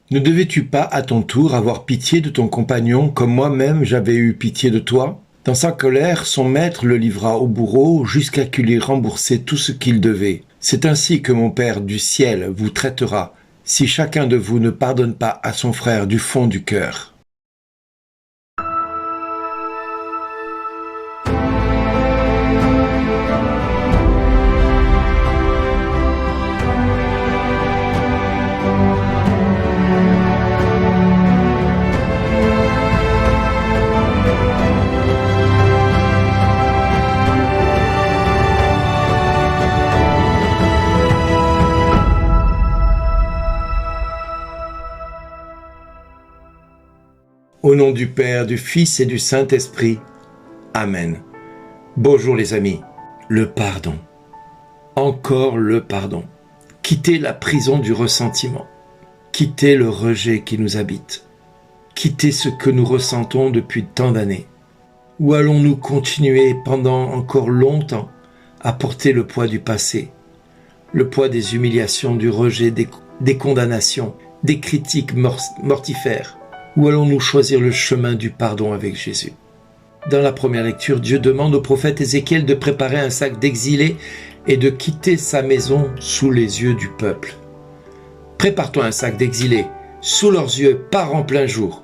Ne devais-tu pas à ton tour avoir pitié de ton compagnon comme moi-même j'avais eu pitié de toi ? Dans sa colère, son maître le livra au bourreau jusqu'à qu'il lui remboursait tout ce qu'il devait. C'est ainsi que mon Père du ciel vous traitera, si chacun de vous ne pardonne pas à son frère du fond du cœur. Au nom du Père, du Fils et du Saint-Esprit. Amen. Bonjour les amis. Le pardon. Encore le pardon. Quitter la prison du ressentiment. Quitter le rejet qui nous habite. Quitter ce que nous ressentons depuis tant d'années. Ou allons-nous continuer pendant encore longtemps à porter le poids du passé, le poids des humiliations, du rejet, des condamnations, des critiques mortifères? Ou allons-nous choisir le chemin du pardon avec Jésus? Dans la première lecture, Dieu demande au prophète Ézéchiel de préparer un sac d'exilés et de quitter sa maison sous les yeux du peuple. Prépare-toi un sac d'exilés, sous leurs yeux, pars en plein jour.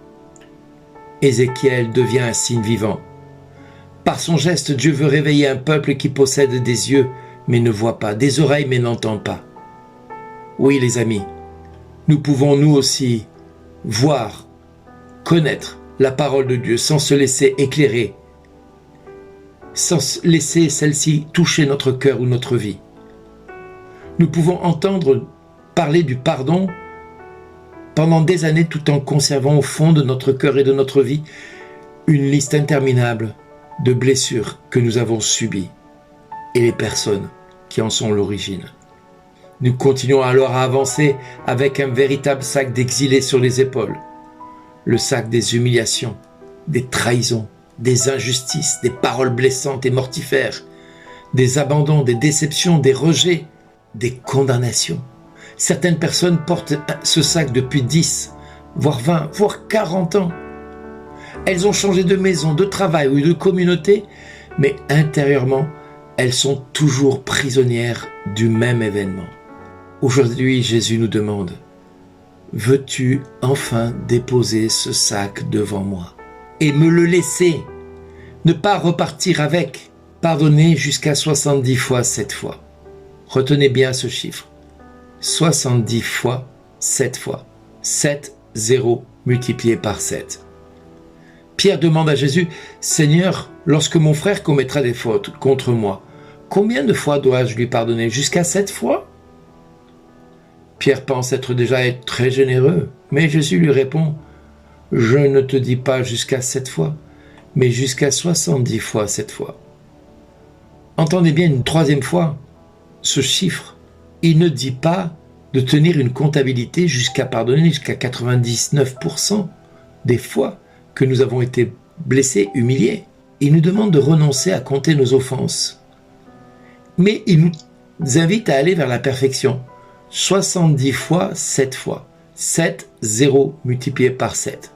Ézéchiel devient un signe vivant. Par son geste, Dieu veut réveiller un peuple qui possède des yeux mais ne voit pas, des oreilles mais n'entend pas. Oui les amis, nous pouvons nous aussi voir, connaître la parole de Dieu sans se laisser éclairer, sans laisser celle-ci toucher notre cœur ou notre vie. Nous pouvons entendre parler du pardon pendant des années tout en conservant au fond de notre cœur et de notre vie une liste interminable de blessures que nous avons subies et les personnes qui en sont l'origine. Nous continuons alors à avancer avec un véritable sac d'exilés sur les épaules. Le sac des humiliations, des trahisons, des injustices, des paroles blessantes et mortifères, des abandons, des déceptions, des rejets, des condamnations. Certaines personnes portent ce sac depuis 10, voire 20, voire 40 ans. Elles ont changé de maison, de travail ou de communauté, mais intérieurement, elles sont toujours prisonnières du même événement. Aujourd'hui, Jésus nous demande: veux-tu enfin déposer ce sac devant moi et me le laisser, ne pas repartir avec, pardonner jusqu'à 70 fois 7 fois. Retenez bien ce chiffre, 70 fois 7 fois, 7, 0 multiplié par 7. Pierre demande à Jésus: Seigneur, lorsque mon frère commettra des fautes contre moi, combien de fois dois-je lui pardonner? Jusqu'à 7 fois? Pierre pense être très généreux, mais Jésus lui répond: je ne te dis pas jusqu'à 7 fois, mais jusqu'à 70 fois 7 fois. Entendez bien une troisième fois ce chiffre. Il ne dit pas de tenir une comptabilité jusqu'à pardonner jusqu'à 99% des fois que nous avons été blessés, humiliés. Il nous demande de renoncer à compter nos offenses. Mais il nous invite à aller vers la perfection. 70 fois 7 fois. 7, 0 multiplié par 7.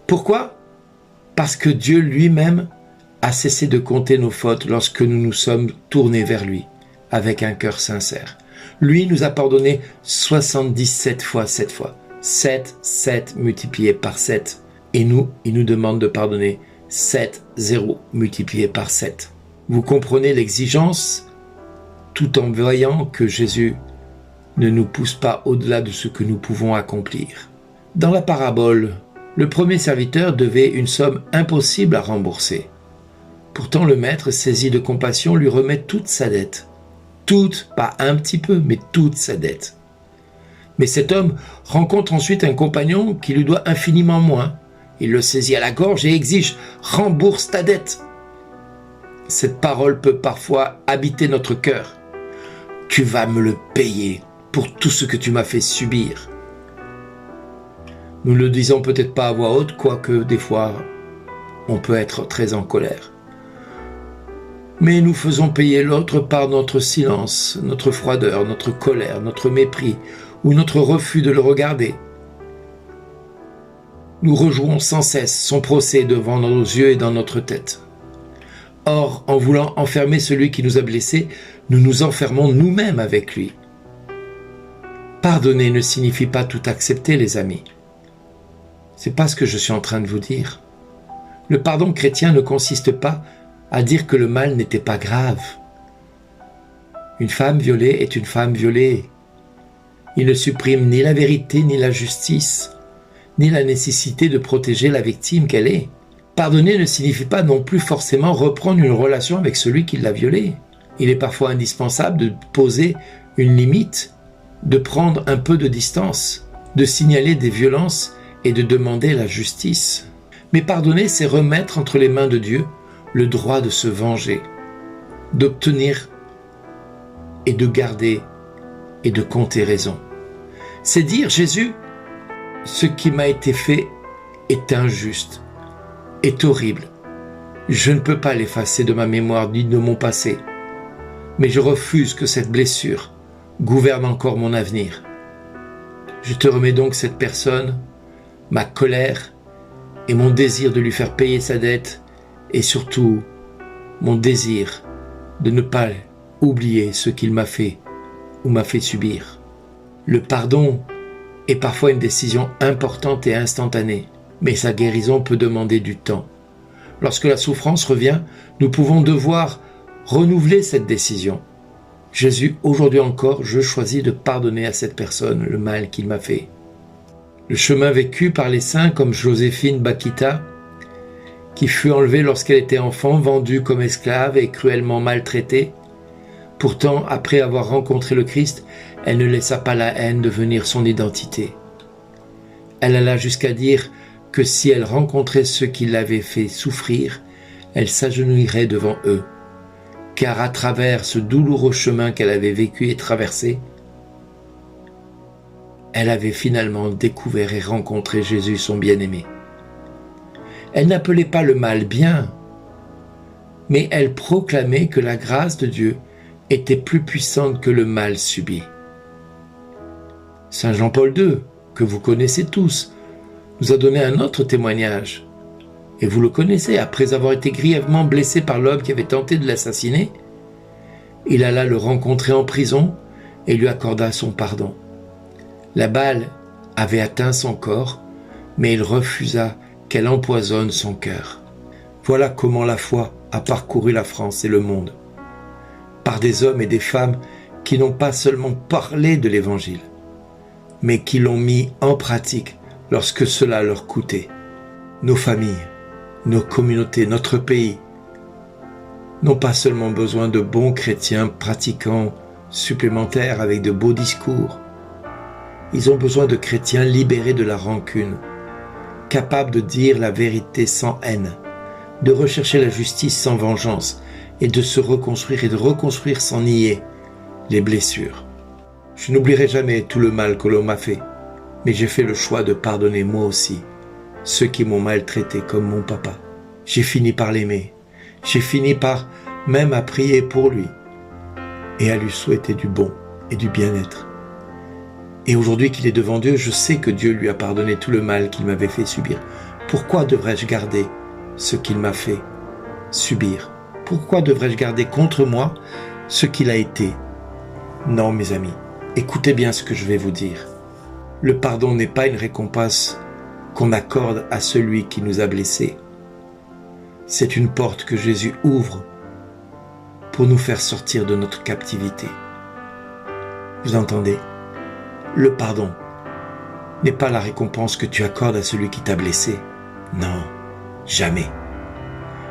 Pourquoi? Parce que Dieu lui-même a cessé de compter nos fautes lorsque nous nous sommes tournés vers lui avec un cœur sincère. Lui nous a pardonné 77 fois 7 fois. 7, 7 multiplié par 7. Et nous, il nous demande de pardonner 7, 0 multiplié par 7. Vous comprenez l'exigence, tout en voyant que Jésus ne nous pousse pas au-delà de ce que nous pouvons accomplir. Dans la parabole, le premier serviteur devait une somme impossible à rembourser. Pourtant, le maître, saisi de compassion, lui remet toute sa dette. Toute, pas un petit peu, mais toute sa dette. Mais cet homme rencontre ensuite un compagnon qui lui doit infiniment moins. Il le saisit à la gorge et exige « Rembourse ta dette !» Cette parole peut parfois habiter notre cœur. « Tu vas me le payer pour tout ce que tu m'as fait subir. » Nous ne le disons peut-être pas à voix haute, quoique des fois on peut être très en colère. Mais nous faisons payer l'autre par notre silence, notre froideur, notre colère, notre mépris ou notre refus de le regarder. Nous rejouons sans cesse son procès devant nos yeux et dans notre tête. Or, en voulant enfermer celui qui nous a blessés, nous nous enfermons nous-mêmes avec lui. Pardonner ne signifie pas tout accepter, les amis. C'est pas ce que je suis en train de vous dire. Le pardon chrétien ne consiste pas à dire que le mal n'était pas grave. Une femme violée est une femme violée. Il ne supprime ni la vérité, ni la justice, ni la nécessité de protéger la victime qu'elle est. Pardonner ne signifie pas non plus forcément reprendre une relation avec celui qui l'a violée. Il est parfois indispensable de poser une limite, de prendre un peu de distance, de signaler des violences et de demander la justice. Mais pardonner, c'est remettre entre les mains de Dieu le droit de se venger, d'obtenir et de garder et de compter raison. C'est dire, Jésus, ce qui m'a été fait est injuste, est horrible. Je ne peux pas l'effacer de ma mémoire ni de mon passé, mais je refuse que cette blessure gouverne encore mon avenir. Je te remets donc cette personne, ma colère et mon désir de lui faire payer sa dette, et surtout mon désir de ne pas oublier ce qu'il m'a fait ou m'a fait subir. Le pardon est parfois une décision importante et instantanée, mais sa guérison peut demander du temps. Lorsque la souffrance revient, nous pouvons devoir renouveler cette décision. Jésus, aujourd'hui encore, je choisis de pardonner à cette personne le mal qu'il m'a fait. Le chemin vécu par les saints comme Joséphine Bakhita, qui fut enlevée lorsqu'elle était enfant, vendue comme esclave et cruellement maltraitée. Pourtant, après avoir rencontré le Christ, elle ne laissa pas la haine devenir son identité. Elle alla jusqu'à dire que si elle rencontrait ceux qui l'avaient fait souffrir, elle s'agenouillerait devant eux, car à travers ce douloureux chemin qu'elle avait vécu et traversé, elle avait finalement découvert et rencontré Jésus, son bien-aimé. Elle n'appelait pas le mal bien, mais elle proclamait que la grâce de Dieu était plus puissante que le mal subi. Saint Jean-Paul II, que vous connaissez tous, nous a donné un autre témoignage. Et vous le connaissez, après avoir été grièvement blessé par l'homme qui avait tenté de l'assassiner, il alla le rencontrer en prison et lui accorda son pardon. La balle avait atteint son corps, mais il refusa qu'elle empoisonne son cœur. Voilà comment la foi a parcouru la France et le monde, par des hommes et des femmes qui n'ont pas seulement parlé de l'Évangile, mais qui l'ont mis en pratique lorsque cela leur coûtait. Nos familles, nos communautés, notre pays n'ont pas seulement besoin de bons chrétiens pratiquants supplémentaires avec de beaux discours. Ils ont besoin de chrétiens libérés de la rancune, capables de dire la vérité sans haine, de rechercher la justice sans vengeance et de se reconstruire et de reconstruire sans nier les blessures. Je n'oublierai jamais tout le mal que l'on m'a fait, mais j'ai fait le choix de pardonner moi aussi ceux qui m'ont maltraité comme mon papa. J'ai fini par l'aimer, j'ai fini par même à prier pour lui et à lui souhaiter du bon et du bien-être. Et aujourd'hui qu'il est devant Dieu, je sais que Dieu lui a pardonné tout le mal qu'il m'avait fait subir. Pourquoi devrais-je garder ce qu'il m'a fait subir? Pourquoi devrais-je garder contre moi ce qu'il a été? Non, mes amis, écoutez bien ce que je vais vous dire. Le pardon n'est pas une récompense qu'on accorde à celui qui nous a blessés. C'est une porte que Jésus ouvre pour nous faire sortir de notre captivité. Vous entendez? Le pardon n'est pas la récompense que tu accordes à celui qui t'a blessé. Non, jamais.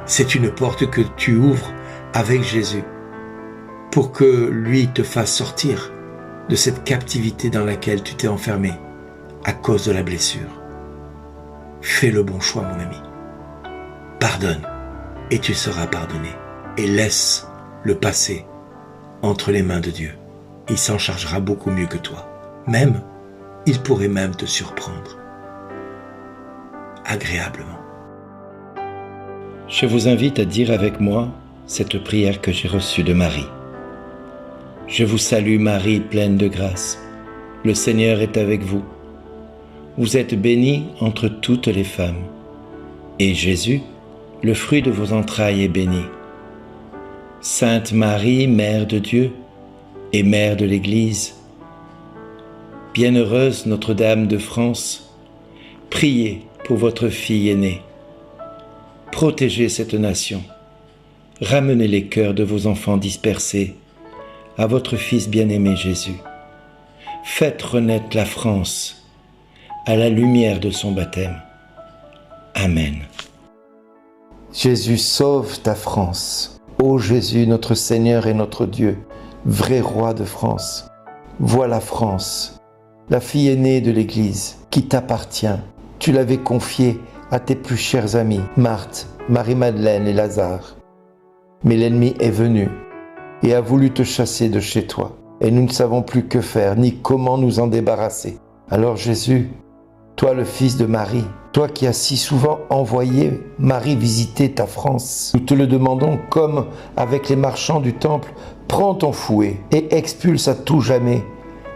C'est une porte que tu ouvres avec Jésus pour que lui te fasse sortir de cette captivité dans laquelle tu t'es enfermé à cause de la blessure. Fais le bon choix, mon ami. Pardonne et tu seras pardonné. Et laisse le passé entre les mains de Dieu. Il s'en chargera beaucoup mieux que toi. Même, il pourrait même te surprendre. Agréablement. Je vous invite à dire avec moi cette prière que j'ai reçue de Marie. Je vous salue Marie, pleine de grâce. Le Seigneur est avec vous. vous êtes bénie entre toutes les femmes. Et Jésus, le fruit de vos entrailles, est béni. Sainte Marie, Mère de Dieu et Mère de l'Église, bienheureuse Notre-Dame de France, priez pour votre fille aînée. Protégez cette nation. Ramenez les cœurs de vos enfants dispersés à votre Fils bien-aimé Jésus. Faites renaître la France à la lumière de son baptême. Amen. Jésus, sauve ta France. Ô Jésus, notre Seigneur et notre Dieu, vrai roi de France, vois la France, la fille aînée de l'Église, qui t'appartient. Tu l'avais confiée à tes plus chers amis, Marthe, Marie-Madeleine et Lazare. Mais l'ennemi est venu et a voulu te chasser de chez toi. Et nous ne savons plus que faire, ni comment nous en débarrasser. Alors Jésus, toi le fils de Marie, toi qui as si souvent envoyé Marie visiter ta France, nous te le demandons comme avec les marchands du temple, prends ton fouet et expulse à tout jamais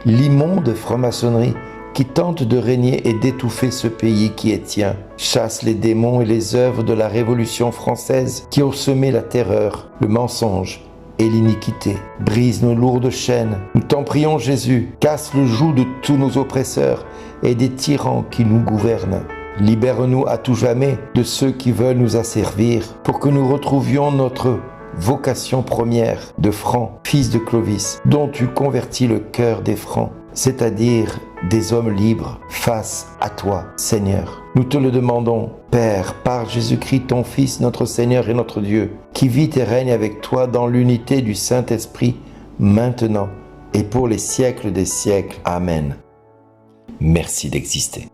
l'immonde franc-maçonnerie qui tente de régner et d'étouffer ce pays qui est tien. Chasse les démons et les œuvres de la Révolution française qui ont semé la terreur, le mensonge et l'iniquité. Brise nos lourdes chaînes. Nous t'en prions Jésus, casse le joug de tous nos oppresseurs et des tyrans qui nous gouvernent. Libère-nous à tout jamais de ceux qui veulent nous asservir pour que nous retrouvions notre vocation première de Franc, fils de Clovis, dont tu convertis le cœur des Francs, c'est-à-dire des hommes libres face à toi, Seigneur. Nous te le demandons, Père, par Jésus-Christ, ton Fils, notre Seigneur et notre Dieu, qui vit et règne avec toi dans l'unité du Saint-Esprit, maintenant et pour les siècles des siècles. Amen. Merci d'exister.